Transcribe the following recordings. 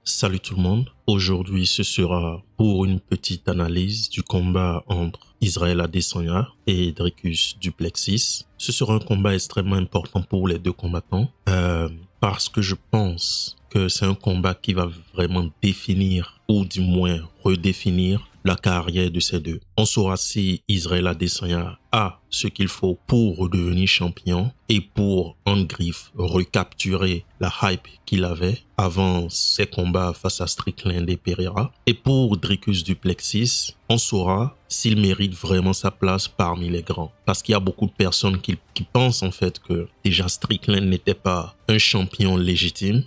Salut tout le monde. Aujourd'hui, ce sera pour une petite analyse du combat entre Israël Adesanya et Dricus du Plessis. Ce sera un combat extrêmement important pour les deux combattants parce que je pense que c'est un combat qui va vraiment définir ou du moins redéfinir la carrière de ces deux. On saura si Israël Adesanya a ce qu'il faut pour redevenir champion et pour, en griffe, recapturer la hype qu'il avait avant ses combats face à Strickland et Pereira. Et pour Dricus du Plessis, on saura s'il mérite vraiment sa place parmi les grands. Parce qu'il y a beaucoup de personnes qui pensent en fait que déjà Strickland n'était pas un champion légitime.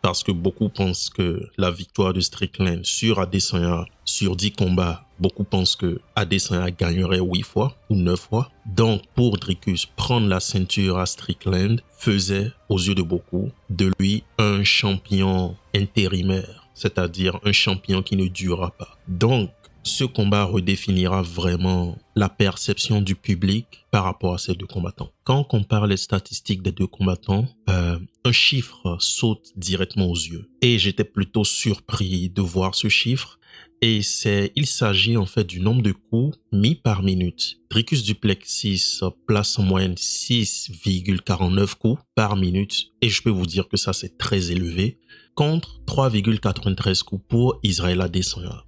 Parce que beaucoup pensent que la victoire de Strickland sur Adesanya, sur 10 combats, beaucoup pensent que Adesanya gagnerait 8 fois ou 9 fois. Donc, pour Dricus, prendre la ceinture à Strickland faisait, aux yeux de beaucoup, de lui un champion intérimaire, c'est-à-dire un champion qui ne durera pas. Donc, ce combat redéfinira vraiment la perception du public par rapport à ces deux combattants. Quand on compare les statistiques des deux combattants, un chiffre saute directement aux yeux. Et j'étais plutôt surpris de voir ce chiffre. Et il s'agit en fait du nombre de coups mis par minute. Dricus du Plessis place en moyenne 6,49 coups par minute. Et je peux vous dire que ça, c'est très élevé. Contre 3,93 coups pour Israël Adesanya.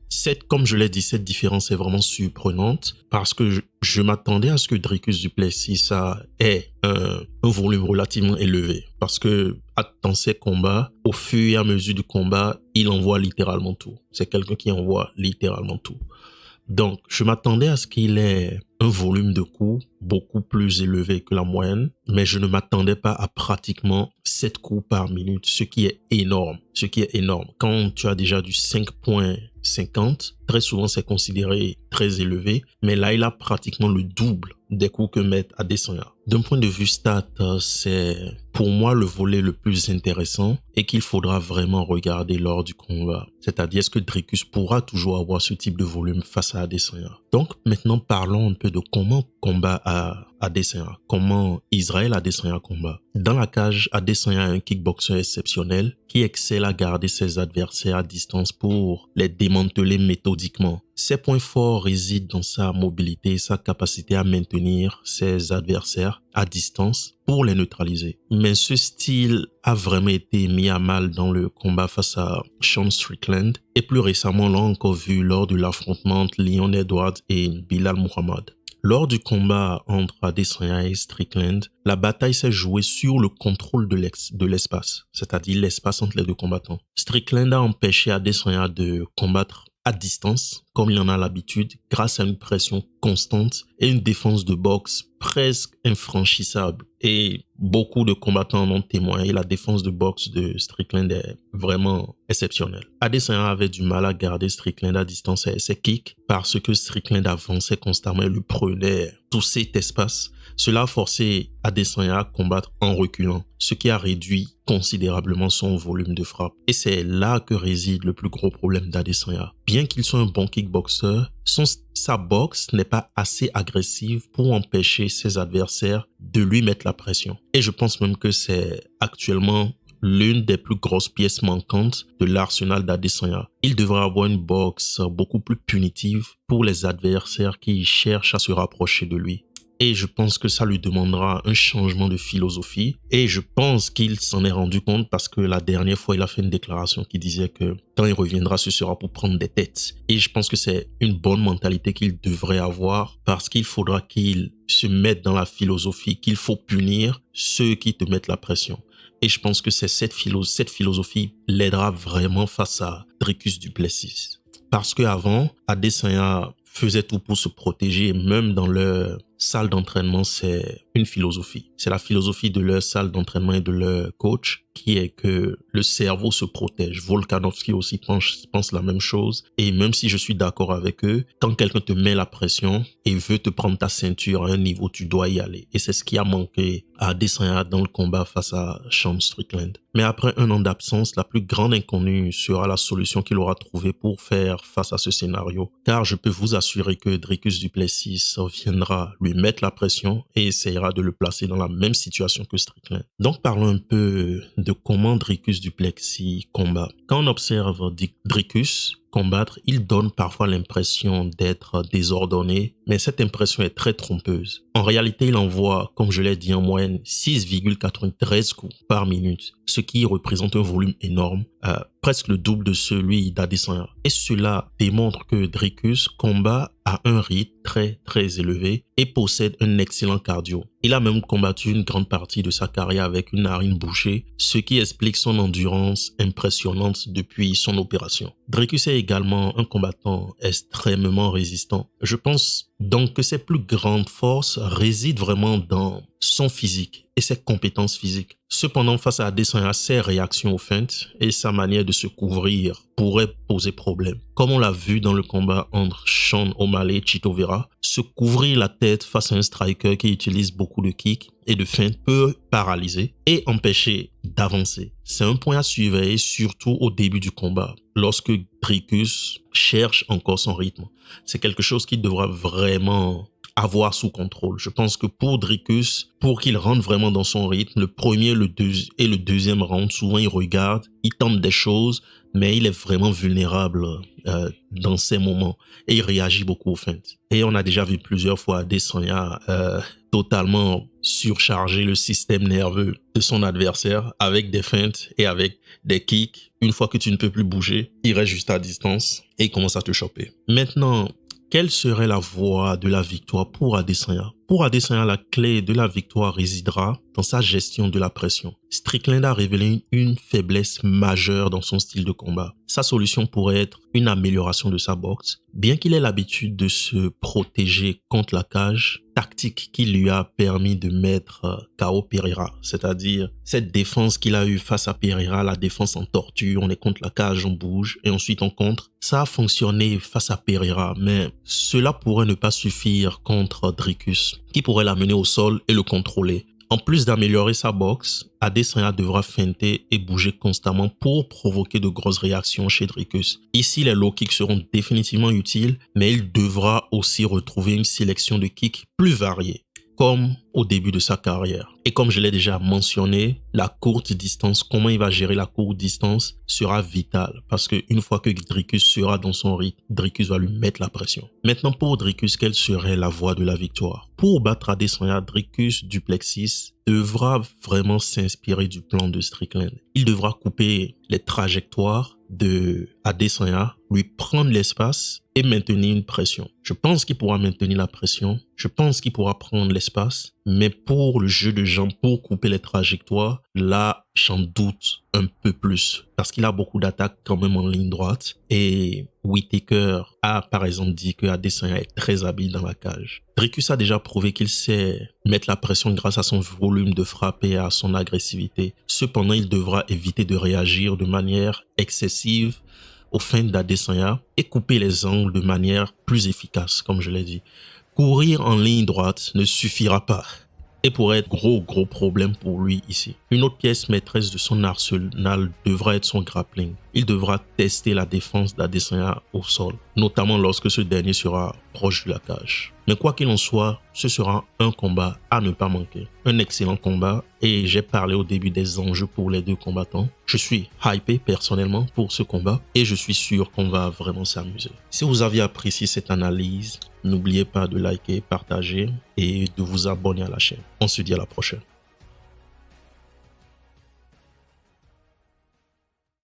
Comme je l'ai dit, cette différence est vraiment surprenante parce que je m'attendais à ce que Dricus du Plessis ait un volume relativement élevé. Parce que dans ses combats, au fur et à mesure du combat, il envoie littéralement tout. C'est quelqu'un qui envoie littéralement tout. Donc, je m'attendais à ce qu'il ait un volume de coups beaucoup plus élevé que la moyenne, mais je ne m'attendais pas à pratiquement 7 coups par minute, ce qui est énorme. Quand tu as déjà du 5,50, très souvent c'est considéré très élevé, mais là il a pratiquement le double des coups que met Adesanya. D'un point de vue stat, c'est pour moi le volet le plus intéressant et qu'il faudra vraiment regarder lors du combat. C'est-à-dire, est-ce que Dricus pourra toujours avoir ce type de volume face à Adesanya? Donc maintenant parlons un peu de comment combat Adesanya, comment Israël Adesanya combat. Dans la cage, Adesanya est un kickboxer exceptionnel qui excelle à garder ses adversaires à distance pour les démanteler méthodiquement. Ses points forts résident dans sa mobilité et sa capacité à maintenir ses adversaires à distance pour les neutraliser. Mais ce style a vraiment été mis à mal dans le combat face à Sean Strickland et plus récemment, on l'a encore vu lors de l'affrontement entre Leon Edwards et Bilal Muhammad. Lors du combat entre Adesanya et Strickland, la bataille s'est jouée sur le contrôle de l'espace, c'est-à-dire l'espace entre les deux combattants. Strickland a empêché Adesanya de combattre à distance, comme il en a l'habitude, grâce à une pression constante et une défense de boxe presque infranchissable. Et beaucoup de combattants en ont témoigné, la défense de boxe de Strickland est vraiment exceptionnelle. Adesanya avait du mal à garder Strickland à distance et ses kicks parce que Strickland avançait constamment et lui prenait tout cet espace. Cela a forcé Adesanya à combattre en reculant, ce qui a réduit considérablement son volume de frappe. Et c'est là que réside le plus gros problème d'Adesanya. Bien qu'il soit un bon kickboxer, sa boxe n'est pas assez agressive pour empêcher ses adversaires de lui mettre la pression. Et je pense même que c'est actuellement l'une des plus grosses pièces manquantes de l'arsenal d'Adesanya. Il devrait avoir une boxe beaucoup plus punitive pour les adversaires qui cherchent à se rapprocher de lui. Et je pense que ça lui demandera un changement de philosophie. Et je pense qu'il s'en est rendu compte parce que la dernière fois, il a fait une déclaration qui disait que quand il reviendra, ce sera pour prendre des têtes. Et je pense que c'est une bonne mentalité qu'il devrait avoir parce qu'il faudra qu'il se mette dans la philosophie qu'il faut punir ceux qui te mettent la pression. Et je pense que c'est cette philosophie l'aidera vraiment face à Dricus du Plessis. Parce qu'avant, Adesanya faisait tout pour se protéger, et même dans leur salle d'entraînement, c'est une philosophie. C'est la philosophie de leur salle d'entraînement et de leur coach qui est que le cerveau se protège. Volkanovski aussi pense la même chose. Et même si je suis d'accord avec eux, quand quelqu'un te met la pression et veut te prendre ta ceinture à un niveau, tu dois y aller. Et c'est ce qui a manqué à Adesanya dans le combat face à Sean Strickland. Mais après un an d'absence, la plus grande inconnue sera la solution qu'il aura trouvée pour faire face à ce scénario. Car je peux vous assurer que Dricus du Plessis viendra lui mettre la pression et essaiera de le placer dans la même situation que Strickland. Donc parlons un peu de comment Dricus du Plessis combat. Quand on observe Dricus combattre, il donne parfois l'impression d'être désordonné, mais cette impression est très trompeuse. En réalité, il envoie, comme je l'ai dit, en moyenne 6,93 coups par minute, ce qui représente un volume énorme, presque le double de celui d'Adesanya. Et cela démontre que Dricus combat à un rythme très élevé et possède un excellent cardio. Il a même combattu une grande partie de sa carrière avec une narine bouchée, ce qui explique son endurance impressionnante depuis son opération. Dricus est également un combattant extrêmement résistant. Je pense donc que ses plus grandes forces résident vraiment dans son physique et ses compétences physiques. Cependant, face à Adesanya, ses réactions aux feintes et sa manière de se couvrir pourraient poser problème. Comme on l'a vu dans le combat entre Sean O'Malley et Chito Vera, se couvrir la tête face à un striker qui utilise beaucoup de kicks et de feintes peut paralyser et empêcher d'avancer. C'est un point à surveiller, surtout au début du combat, lorsque Dricus cherche encore son rythme. C'est quelque chose qu'il devra vraiment avoir sous contrôle. Je pense que pour Dricus, pour qu'il rentre vraiment dans son rythme, le premier et le deuxième round, souvent il regarde, il tente des choses, mais il est vraiment vulnérable dans ces moments et il réagit beaucoup aux feintes. Et on a déjà vu plusieurs fois Adesanya totalement surcharger le système nerveux de son adversaire avec des feintes et avec des kicks. Une fois que tu ne peux plus bouger, il reste juste à distance et il commence à te choper. Maintenant, quelle serait la voie de la victoire pour Adesanya? Pour Adesanya, la clé de la victoire résidera dans sa gestion de la pression. Strickland a révélé une faiblesse majeure dans son style de combat. Sa solution pourrait être une amélioration de sa boxe. Bien qu'il ait l'habitude de se protéger contre la cage, tactique qui lui a permis de mettre KO Pereira, c'est-à-dire cette défense qu'il a eue face à Pereira, la défense en tortue, on est contre la cage, on bouge et ensuite on contre. Ça a fonctionné face à Pereira, mais cela pourrait ne pas suffire contre Dricus, qui pourrait l'amener au sol et le contrôler. En plus d'améliorer sa boxe, Adesanya devra feinter et bouger constamment pour provoquer de grosses réactions chez Dricus. Ici, les low kicks seront définitivement utiles, mais il devra aussi retrouver une sélection de kicks plus variée, comme au début de sa carrière. Et comme je l'ai déjà mentionné, la courte distance, comment il va gérer la courte distance sera vital parce qu'une fois que Dricus sera dans son rythme, Dricus va lui mettre la pression. Maintenant, pour Dricus, quelle serait la voie de la victoire? Pour battre Adesanya, Dricus du Plessis devra vraiment s'inspirer du plan de Strickland. Il devra couper les trajectoires de Adesanya, lui prendre l'espace et maintenir une pression. Je pense qu'il pourra maintenir la pression, je pense qu'il pourra prendre l'espace, mais pour le jeu de jambes, pour couper les trajectoires, là, j'en doute un peu plus parce qu'il a beaucoup d'attaques quand même en ligne droite et Whittaker a par exemple dit que Adesanya est très habile dans la cage. Dricus a déjà prouvé qu'il sait mettre la pression grâce à son volume de frappe et à son agressivité. Cependant, il devra éviter de réagir de manière excessive aux feintes d'Adesanya et couper les angles de manière plus efficace, comme je l'ai dit. Courir en ligne droite ne suffira pas et pourrait être gros problème pour lui ici. Une autre pièce maîtresse de son arsenal devra être son grappling. Il devra tester la défense d'Adesanya au sol, notamment lorsque ce dernier sera proche de la cage. Mais quoi qu'il en soit, ce sera un combat à ne pas manquer. Un excellent combat et j'ai parlé au début des enjeux pour les deux combattants. Je suis hypé personnellement pour ce combat et je suis sûr qu'on va vraiment s'amuser. Si vous avez apprécié cette analyse, n'oubliez pas de liker, partager et de vous abonner à la chaîne. On se dit à la prochaine.